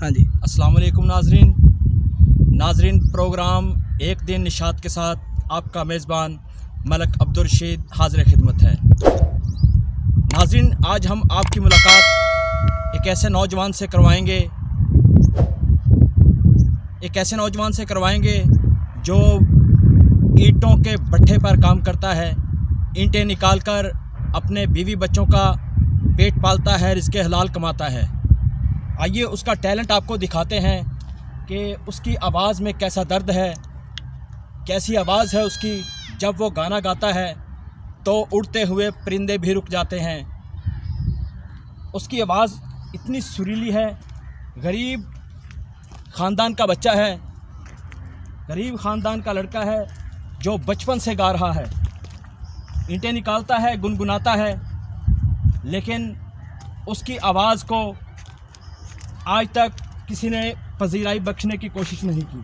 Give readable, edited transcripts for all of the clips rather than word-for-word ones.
हाँ जी। अस्सलाम वालेकुम नाजरीन, प्रोग्राम एक दिन निशात के साथ आपका मेज़बान मलक अब्दुल रशीद हाज़िर खिदमत है। नाजरीन, आज हम आपकी मुलाकात एक ऐसे नौजवान से करवाएंगे जो ईंटों के भट्ठे पर काम करता है, ईंटें निकालकर अपने बीवी बच्चों का पेट पालता है, रिज़्क़े हलाल कमाता है। आइए उसका टैलेंट आपको दिखाते हैं कि उसकी आवाज़ में कैसा दर्द है, कैसी आवाज़ है उसकी। जब वो गाना गाता है तो उड़ते हुए परिंदे भी रुक जाते हैं। उसकी आवाज़ इतनी सुरीली है। गरीब ख़ानदान का बच्चा है, गरीब ख़ानदान का लड़का है जो बचपन से गा रहा है, ईंटें निकालता है, गुनगुनाता है, लेकिन उसकी आवाज़ को आज तक किसी ने पजीराई बख्शने की कोशिश नहीं की।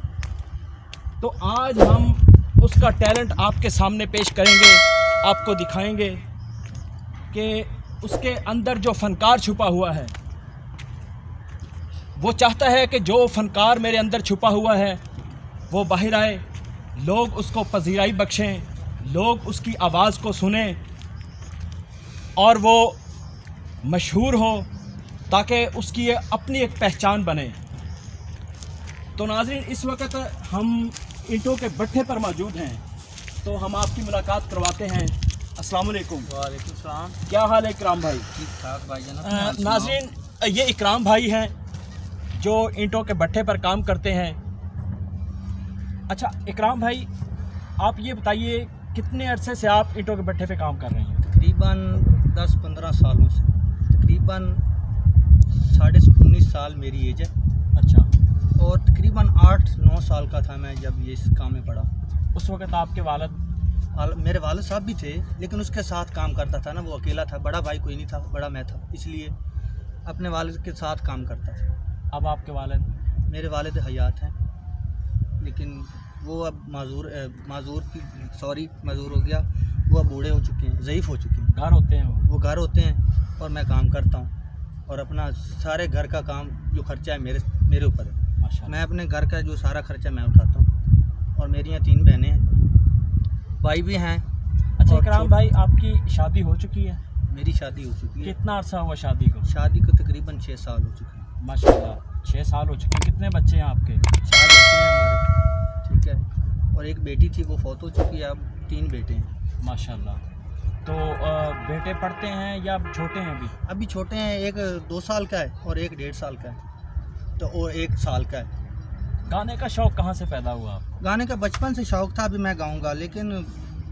तो आज हम उसका टैलेंट आपके सामने पेश करेंगे, आपको दिखाएंगे कि उसके अंदर जो फ़नकार छुपा हुआ है। वो चाहता है कि जो फ़नकार मेरे अंदर छुपा हुआ है वो बाहर आए, लोग उसको पजीराई बख्शें, लोग उसकी आवाज़ को सुनें और वो मशहूर हो, ताकि उसकी अपनी एक पहचान बने। तो नाज़रीन, इस वक्त हम ईंटों के भट्ठे पर मौजूद हैं, तो हम आपकी मुलाकात करवाते हैं। अस्सलाम वालेकुम। वालेकुम सलाम। क्या हाल है इकराम भाई? ठीक ठाक भाई जनाब। नाज़रीन, ये इकराम भाई हैं जो ईंटों के भट्ठे पर काम करते हैं। अच्छा इकराम भाई, आप ये बताइए कितने अरसे से आप ईंटों के भट्ठे पे काम कर रहे हैं? तकरीबन 10-15 सालों से, तकरीबन 19.5 साल मेरी एज है। अच्छा। और तकरीबन 8-9 साल का था मैं जब ये इस काम में पड़ा। उस वक्त आपके मेरे वालिद साहब भी थे, लेकिन उसके साथ काम करता था ना, वो अकेला था, बड़ा भाई कोई नहीं था, बड़ा मैं था, इसलिए अपने वालिद के साथ काम करता था। अब आपके वालिद? मेरे वालिद हयात हैं, लेकिन वो अब माजूर हो गया, वो अब बूढ़े हो चुके हैं, ज़ईफ़ हो चुके हैं। घर होते हैं वो घर होते हैं और मैं काम करता हूँ, और अपना सारे घर का काम जो खर्चा है मेरे ऊपर है। माशाल्लाह। मैं अपने घर का जो सारा खर्चा मैं उठाता हूँ, और मेरी यहाँ 3 बहनें हैं, भाई भी हैं। अच्छा इकराम भाई, आपकी शादी हो चुकी है? मेरी शादी हो चुकी है। कितना अरसा हुआ शादी को? शादी को तकरीबन 6 साल हो चुके हैं। माशाल्लाह, 6 साल हो चुके हैं। कितने बच्चे हैं आपके? 4 बच्चे हैं हमारे, ठीक है, और एक बेटी थी, वो फौत हो चुकी है। अब 3 बेटे हैं। माशाल्लाह। तो बेटे पढ़ते हैं या छोटे हैं? अभी छोटे हैं, एक 2 साल का है और एक 1.5 साल का है, तो वो 1 साल का है। गाने का शौक़ कहाँ से पैदा हुआ? गाने का बचपन से शौक़ था, अभी मैं गाऊंगा, लेकिन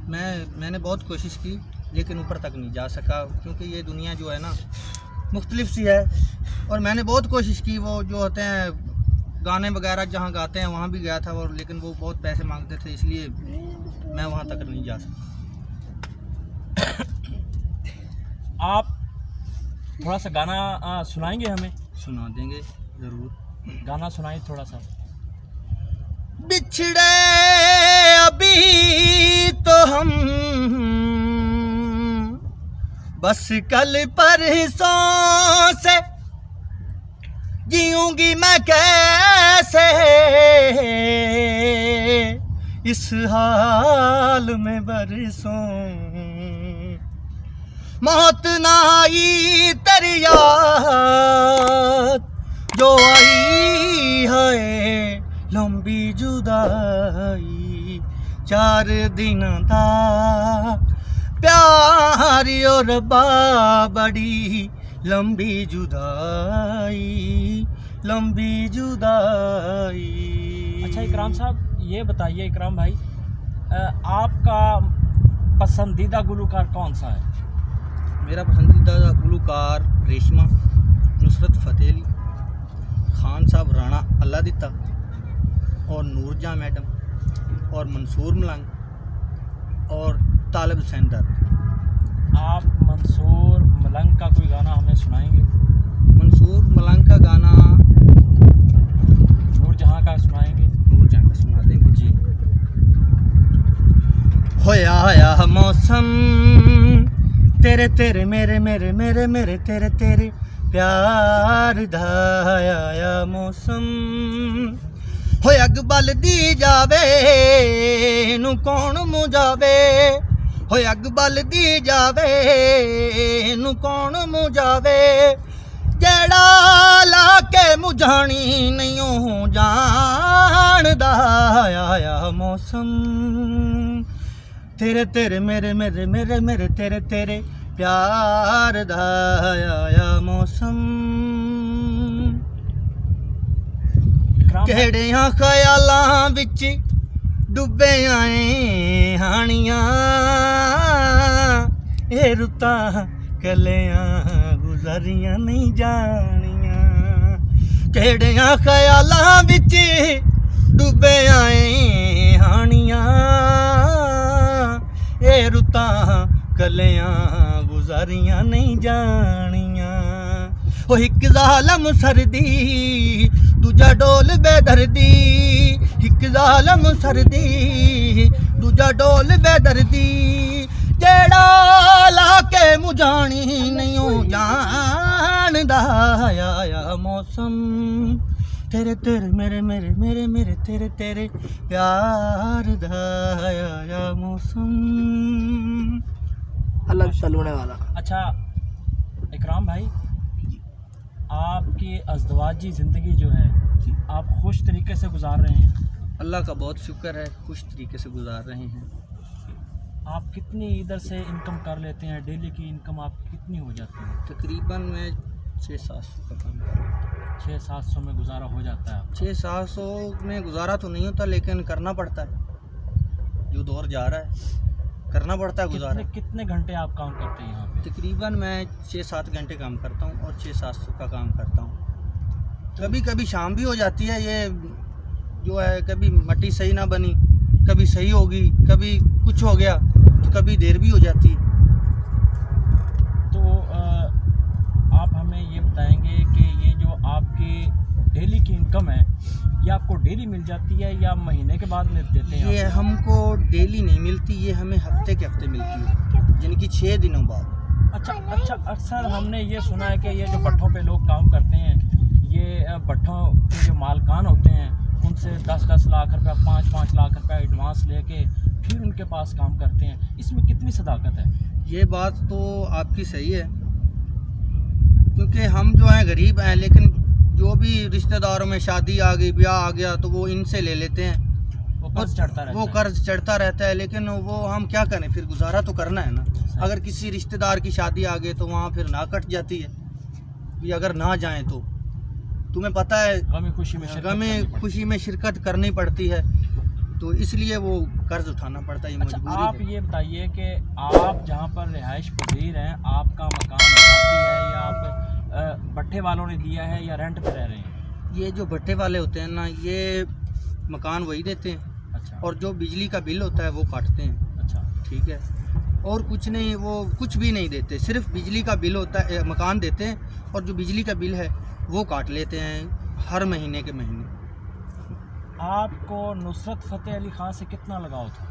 मैंने बहुत कोशिश की, लेकिन ऊपर तक नहीं जा सका, क्योंकि ये दुनिया जो है ना मुख्तलिफ सी है। और मैंने बहुत कोशिश की, वो जो होते हैं गाने वगैरह जहाँ गाते हैं वहाँ भी गया था, और लेकिन वो बहुत पैसे मांगते थे, इसलिए मैं वहाँ तक नहीं जा सका। आप थोड़ा सा गाना सुनाएंगे हमें? सुना देंगे, ज़रूर। गाना सुनाइए थोड़ा सा। बिछड़े अभी तो हम बस कल परसों से, जीऊंगी मैं कैसे इस हाल में बरसों। मौत ना आई तेरी याद जो आई है लंबी जुदाई, 4 दिन दा प्यार और बड़ी लंबी जुदाई, लंबी जुदाई। अच्छा इकराम साहब, ये बताइए इकराम भाई, आपका पसंदीदा गुलकार कौन सा है? मेरा पसंदीदा गुलकार रेशमा, नुसरत फ़तेह अली, खान साहब राणा अल्लाह दिता, और नूरजहाँ मैडम, और मंसूर मलंग, और तालिब हुसैन दर। आप मंसूर मलंग का कोई गाना हमें सुनाएंगे? मंसूर मलंग का गाना नूरजहाँ का सुनाएंगे? नूरजहाँ का सुना देंगे जी। होया आया मौसम तेरे तेरे मेरे मेरे मेरे मेरे तेरे तेरे, प्यार दा आया मौसम होए अग बलदी जावे नू कौन मुझावे होए अग बलदी जावे नू कौन मुझावे जेड़ा ला के मुझानी नहीं हो जानदा आया मौसम तेरे तेरे मेरे मेरे मेरे मेरे तेरे तेरे प्यार दा आया मौसम किहड़ियां ख्यालां विच डुबे आए हानियां ए रुतां कलियां गुज़रियां नहीं जानियां किहड़ियां ख्यालां विच डुबे आए हानियां ए रुतां कलियां गुज़ारियां नहीं जानियां ओ हिक ज़ालम सरदी दूजा डोल बेदर्दी हिक ज़ालम सरदी दूजा डोल बेदर्दी जेड़ा ला के मुझानी नहीं हो जानदा आया मौसम तेरे तेरे मेरे मेरे मेरे मेरे तेरे तेरे प्यार दा आया मौसम अलग चलने वाला। अच्छा इकराम भाई, आपकी अज़दवाजी ज़िंदगी जो है आप खुश तरीके से गुजार रहे हैं? अल्लाह का बहुत शुक्र है, खुश तरीके से गुजार रहे हैं। आप कितनी इधर से इनकम कर लेते हैं? डेली की इनकम आपकी कितनी हो जाती है? तकरीबन मैं 600-700 का काम करता हूँ। 600-700 में गुजारा हो जाता है? 600-700 में गुजारा तो नहीं होता, लेकिन करना पड़ता है, जो दौर जा रहा है करना पड़ता है गुजारा। कितने घंटे आप काम करते हैं यहाँ पे? तकरीबन मैं 6-7 घंटे काम करता हूँ और 600-700 का काम करता हूँ। कभी कभी शाम भी हो जाती है, ये जो है कभी मट्टी सही ना बनी, कभी सही होगी, कभी कुछ हो गया, तो कभी देर भी हो जाती है। तो आप हमें ये बताएंगे कि ये जो आपकी डेली की इनकम है ये आपको डेली मिल जाती है या महीने के बाद मिल देते हैं? ये हमको डेली नहीं मिलती, ये हमें हफ्ते के हफ्ते मिलती है, यानी कि 6 दिनों बाद। अच्छा, अक्सर हमने ये सुना है कि ये जो भट्ठों पे लोग काम करते हैं, ये भट्ठों के जो मालकान होते हैं उनसे 10-10 लाख रुपया 5-5 लाख रुपया एडवांस लेके फिर उनके पास काम करते हैं। इसमें कितनी सदाकत है? ये बात तो आपकी सही है, क्योंकि हम जो हैं गरीब हैं, लेकिन जो भी रिश्तेदारों में शादी आ गई, ब्याह आ गया, तो वो इनसे ले लेते हैं, वो कर्ज चढ़ता रहता है। लेकिन वो हम क्या करें, फिर गुजारा तो करना है ना। अगर किसी रिश्तेदार की शादी आ गई तो वहाँ फिर ना कट जाती है कि अगर ना जाएं तो तुम्हें पता है गमे खुशी में शिरकत करनी पड़ती है, तो इसलिए वो कर्ज उठाना पड़ता है। अच्छा, आप ये बताइए कि आप जहाँ पर रिहाइश पजीर हैं, आपका मकान बसाती है या आप भट्ठे वालों ने दिया है या रेंट पे रह रहे हैं? ये जो भट्ठे वाले होते हैं ना, ये मकान वही देते हैं। अच्छा। और जो बिजली का बिल होता है वो काटते हैं। अच्छा, ठीक है, और कुछ नहीं, वो कुछ भी नहीं देते, सिर्फ बिजली का बिल होता है, मकान देते हैं और जो बिजली का बिल है वो काट लेते हैं हर महीने के महीने। आपको नुसरत फ़तेह अली ख़ान से कितना लगाव था?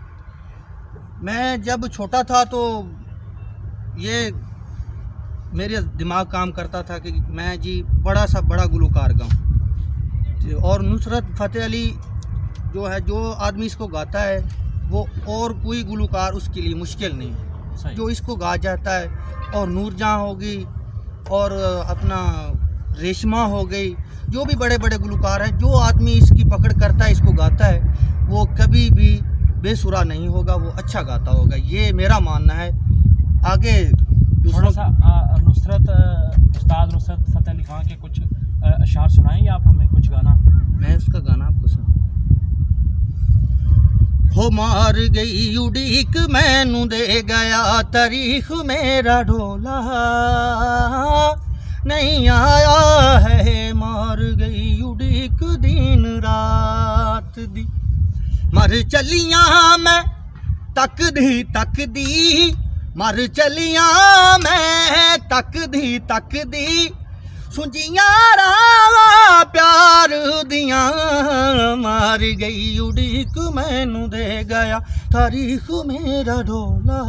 मैं जब छोटा था तो ये मेरे दिमाग काम करता था कि मैं जी बड़ा सा बड़ा गुलकार गाऊं, और नुसरत फ़तेह अली जो है, जो आदमी इसको गाता है वो और कोई गुलकार उसके लिए मुश्किल नहीं है, जो इसको गा जाता है। और नूरजहां होगी और अपना रेशमा हो गई, जो भी बड़े बड़े गुलकार हैं, जो आदमी इसकी पकड़ करता है, इसको गाता है, वो कभी भी बेसुरा नहीं होगा, वो अच्छा गाता होगा, ये मेरा मानना है। आगे थोड़ा सा उस्ताद नुसरत फ़तेह अली ख़ान के कुछ अशार सुनाएंगे आप हमें, कुछ गाना? मैं उसका गाना आपको सुना। हो मार गई उड़ीक मैनू दे गया तारीख मेरा ढोला, नहीं आया है, मार गई उड़ीक दिन रात दी, मर चलियां मैं तकदी मर चलियां मैं तकदी सुझियां राह प्यार दियां, मार गई उड़ीक मैनू दे गया तारीख मेरा ढोला,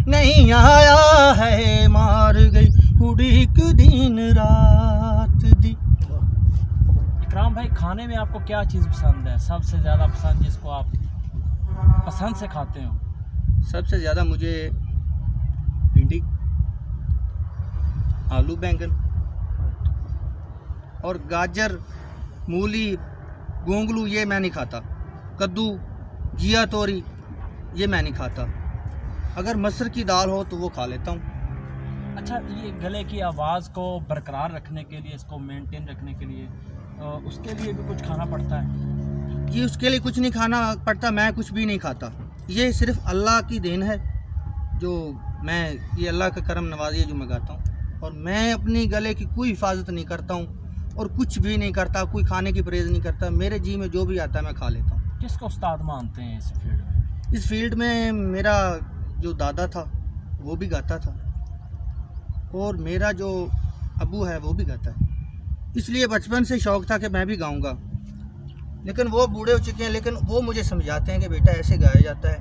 नहीं आया है, मार गई उड़ीक दिन रात दी। इकराम भाई, खाने में आपको क्या चीज़ पसंद है, सबसे ज़्यादा पसंद, जिसको आप पसंद से खाते हो? सबसे ज़्यादा मुझे भिंडी, आलू बैंगन और गाजर, मूली, गोंगलू ये मैं नहीं खाता। कद्दू, घिया तोरी ये मैं नहीं खाता। अगर मसूर की दाल हो तो वो खा लेता हूँ। अच्छा, ये गले की आवाज़ को बरकरार रखने के लिए, इसको मेंटेन रखने के लिए, उसके लिए भी कुछ खाना पड़ता है? ये उसके लिए कुछ नहीं खाना पड़ता, मैं कुछ भी नहीं खाता। ये सिर्फ अल्लाह की देन है, जो मैं ये अल्लाह का करम नवाज़ी है जो मैं गाता हूँ। और मैं अपनी गले की कोई हिफाजत नहीं करता हूँ और कुछ भी नहीं करता, कोई खाने की परहेज़ नहीं करता। मेरे जी में जो भी आता है मैं खा लेता हूँ। किसको उस्ताद मानते हैं इस फील्ड में? इस फील्ड में मेरा जो दादा था वो भी गाता था और मेरा जो अबू है वो भी गाता है, इसलिए बचपन से शौक़ था कि मैं भी गाऊंगा। लेकिन वो बूढ़े हो चुके हैं, लेकिन वो मुझे समझाते हैं कि बेटा ऐसे गाया जाता है,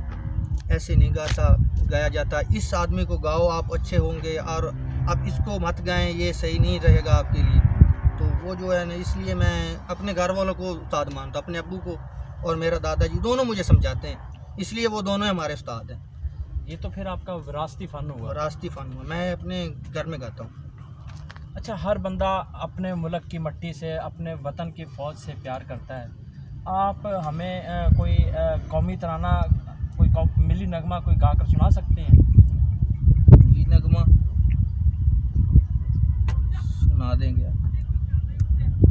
ऐसे नहीं गाया जाता। इस आदमी को गाओ, आप अच्छे होंगे, और अब इसको मत गाएं, ये सही नहीं रहेगा आपके लिए। तो वो जो है ना, इसलिए मैं अपने घर वालों को उस्ताद मानता, अपने अब्बू को और मेरा दादाजी दोनों मुझे समझाते हैं, इसलिए वो दोनों हमारे उस्ताद हैं। ये तो फिर आपका विरासती फ़न हुआ। विरासती फ़न हुआ, मैं अपने घर में गाता हूँ। अच्छा, हर बंदा अपने मुल्क की मिट्टी से, अपने वतन की फ़ौज से प्यार करता है। आप हमें कोई कौमी तराना, कोई मिली नगमा कोई गा कर सुना सकते हैं? मिली नगमा सुना देंगे आप।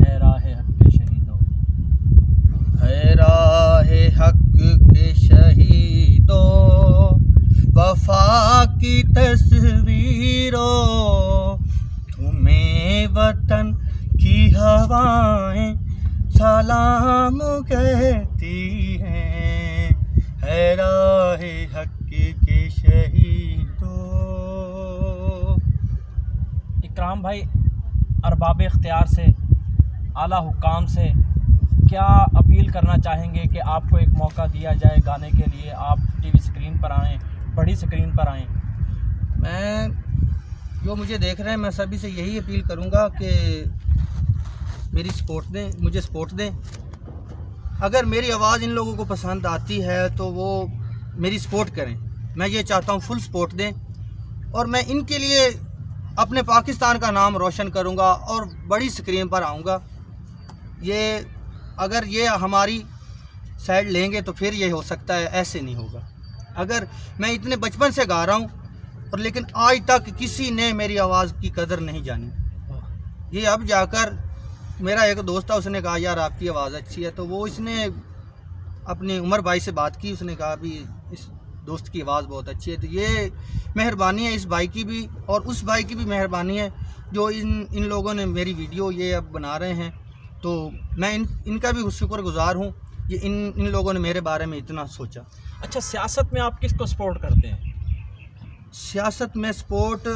है राहे हक के शहीदों, है राहे हक के शहीदों, वफा की तस्वीरों, तुम्हें वतन की हवाएं सलाम कहती हैं। है राहे हक के शहीदों। इकराम भाई, अरबाब इख्तियार से, आला हुक्काम से क्या अपील करना चाहेंगे कि आपको एक मौका दिया जाए गाने के लिए, आप टीवी स्क्रीन पर आएँ, बड़ी स्क्रीन पर आएँ? मैं जो मुझे देख रहे हैं, मैं सभी से यही अपील करूंगा कि मेरी सपोर्ट दें, मुझे सपोर्ट दें। अगर मेरी आवाज़ इन लोगों को पसंद आती है तो वो मेरी सपोर्ट करें। मैं ये चाहता हूँ फुल सपोर्ट दें, और मैं इनके लिए अपने पाकिस्तान का नाम रोशन करूँगा और बड़ी स्क्रीन पर आऊँगा। ये अगर ये हमारी साइड लेंगे तो फिर ये हो सकता है, ऐसे नहीं होगा। अगर मैं इतने बचपन से गा रहा हूँ और लेकिन आज तक किसी ने मेरी आवाज़ की कदर नहीं जानी। ये अब जाकर मेरा एक दोस्त था, उसने कहा यार आपकी आवाज़ अच्छी है, तो वो इसने अपने उमर भाई से बात की, उसने कहा भी इस दोस्त की आवाज़ बहुत अच्छी है। तो ये मेहरबानी है इस भाई की भी और उस भाई की भी मेहरबानी है जो इन लोगों ने मेरी वीडियो ये अब बना रहे हैं। तो मैं इनका भी शुक्रगुजार हूँ, ये इन लोगों ने मेरे बारे में इतना सोचा। अच्छा, सियासत में आप किसको सपोर्ट करते हैं? सियासत में सपोर्ट,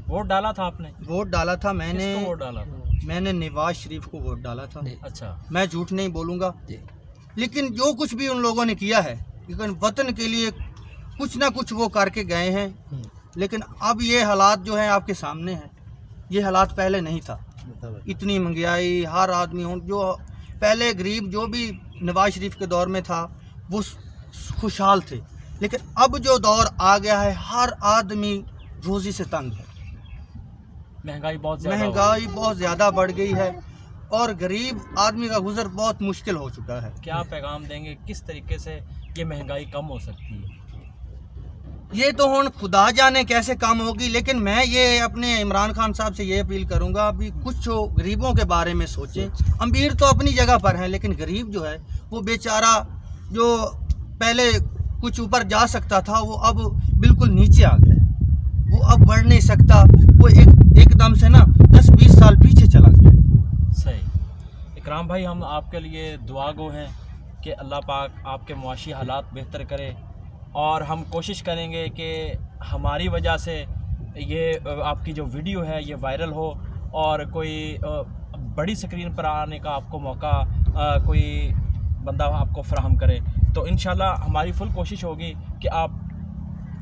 वोट डाला था आपने? वोट डाला था मैंने। किसको वोट डाला था? मैंने नवाज शरीफ को वोट डाला था। अच्छा, मैं झूठ नहीं बोलूँगा, लेकिन जो कुछ भी उन लोगों ने किया है, लेकिन वतन के लिए कुछ ना कुछ वो करके गए हैं। लेकिन अब ये हालात जो हैं आपके सामने हैं, ये हालात पहले नहीं था। इतनी महंगाई, हर आदमी जो पहले गरीब जो भी नवाज शरीफ के दौर में था वो खुशहाल थे, लेकिन अब जो दौर आ गया है हर आदमी रोज़ी से तंग है। महंगाई बहुत ज़्यादा बढ़ गई है और गरीब आदमी का गुजर बहुत मुश्किल हो चुका है। क्या पैगाम देंगे, किस तरीके से ये महंगाई कम हो सकती है? ये तो हुण खुदा जाने कैसे कम होगी, लेकिन मैं ये अपने इमरान खान साहब से ये अपील करूंगा अभी कुछ गरीबों के बारे में सोचें। अमीर तो अपनी जगह पर है, लेकिन गरीब जो है वो बेचारा जो पहले कुछ ऊपर जा सकता था वो अब बिल्कुल नीचे आ गया, वो अब बढ़ नहीं सकता, वो एकदम से ना 10-20 साल पीछे चला गया। सही। इकराम भाई, हम आपके लिए दुआ गो हैं कि अल्लाह पाक आपके मुआशी हालात बेहतर करे, और हम कोशिश करेंगे कि हमारी वजह से ये आपकी जो वीडियो है ये वायरल हो और कोई बड़ी स्क्रीन पर आने का आपको मौका कोई बंदा आपको फराहम करे। तो इंशाल्लाह हमारी फुल कोशिश होगी कि आप